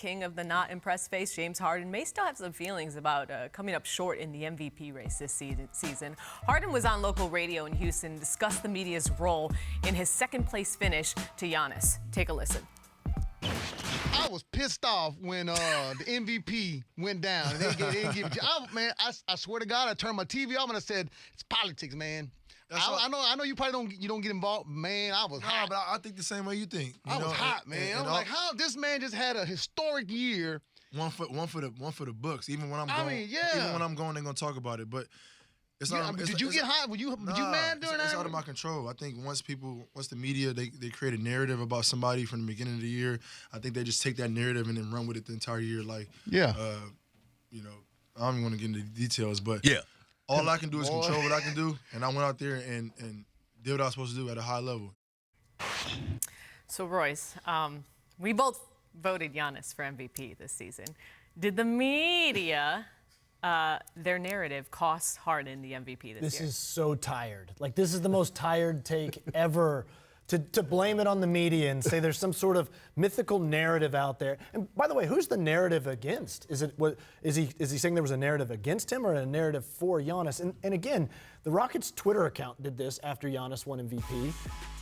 King of the not impressed face, James Harden, may still have some feelings about coming up short in the MVP race this season. Harden was on local radio in Houston, discussed the media's role in his second-place finish to Giannis. Take a listen. I was pissed off when the MVP went down. And they didn't give it to I swear to God, I turned my TV off and I said, "It's politics, man." I know you probably don't get involved, man. I was hot. But I think the same way you think. I was hot, man. I'm like, how this man just had a historic year. One for the books. Even when I'm going, they're gonna talk about it. But it's not. Did you get hot? Were you mad during that? It's out of my control. I think once the media they create a narrative about somebody from the beginning of the year, I think they just take that narrative and then run with it the entire year. Like, I don't even want to get into the details, but all I can do is control what I can do, and I went out there and did what I was supposed to do at a high level. So, Royce, we both voted Giannis for MVP this season. Did the media, their narrative, cost Harden the MVP this year? This is so tired. Like, this is the most tired take ever. To blame it on the media and say there's some sort of mythical narrative out there. And by the way, who's the narrative against? Is he saying there was a narrative against him or a narrative for Giannis? And again, the Rockets' Twitter account did this after Giannis won MVP.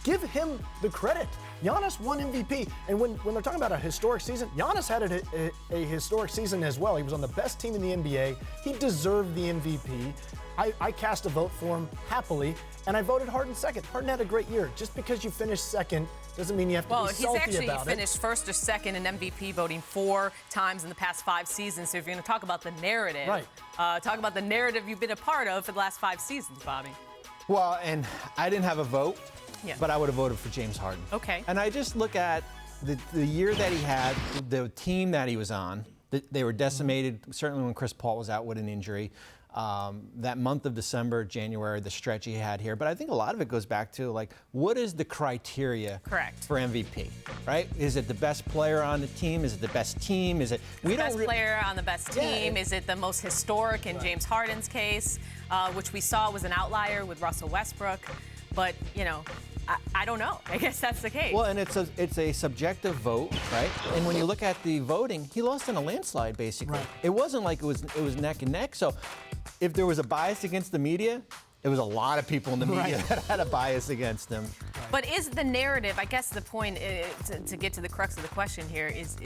Give him the credit. Giannis won MVP. And when they're talking about a historic season, Giannis had a historic season as well. He was on the best team in the NBA. He deserved the MVP. I cast a vote for him happily, and I voted Harden second. Harden had a great year. Just because you finish second doesn't mean you have to be salty about it. Well, he's actually finished first or second in MVP voting 4 times in the past 5 seasons. So if you're going to talk about the narrative, talk about the narrative you've been a part of for the last 5 seasons, Bobby. Well, and I didn't have a vote, but I would have voted for James Harden. Okay. And I just look at the year that he had, the team that he was on. They were decimated, certainly when Chris Paul was out with an injury. That month of December, January, the stretch he had here. But I think a lot of it goes back to, like, what is the criteria for MVP, right? Is it the best player on the team? Is it the best team? Is it the best player on the best team? Yeah. Is it the most historic in James Harden's case, which we saw was an outlier with Russell Westbrook? But, you know, I don't know. I guess that's the case. Well, and it's a subjective vote, right? And when you look at the voting, he lost in a landslide, basically. Right. It wasn't like it was neck and neck. So if there was a bias against the media, there was a lot of people in the media that had a bias against him. But is the narrative, I guess the point to get to the crux of the question here, is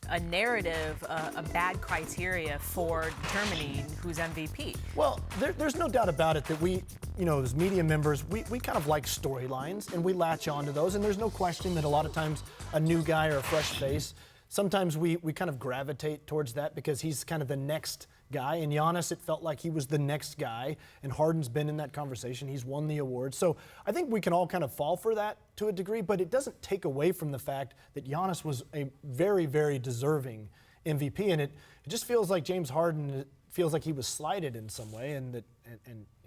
a narrative a bad criteria for determining who's MVP? Well, there's no doubt about it that we, as media members, we kind of like storylines and we latch on to those. And there's no question that a lot of times a new guy or a fresh face, sometimes we kind of gravitate towards that because he's kind of the next guy. And Giannis, it felt like he was the next guy. And Harden's been in that conversation. He's won the award. So I think we can all kind of fall for that to a degree, but it doesn't take away from the fact that Giannis was a very, very deserving MVP. And it just feels like James Harden feels like he was slighted in some way, and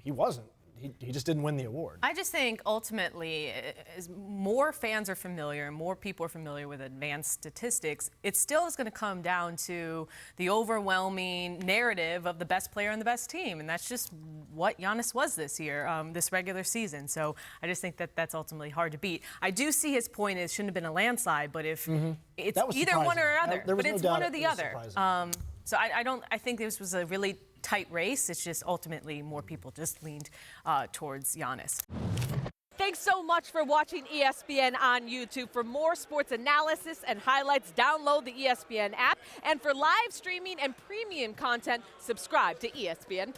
he wasn't. He just didn't win the award. I just think ultimately, as more fans are familiar and more people are familiar with advanced statistics, it still is going to come down to the overwhelming narrative of the best player on the best team. And that's just what Giannis was this year, this regular season. So I just think that that's ultimately hard to beat. I do see his point. It shouldn't have been a landslide, but if it's either one or other, but it's one or the other. So I think this was a really tight race. It's just ultimately more people just leaned towards Giannis. Thanks so much for watching ESPN on YouTube. For more sports analysis and highlights, download the ESPN app. And for live streaming and premium content, subscribe to ESPN+.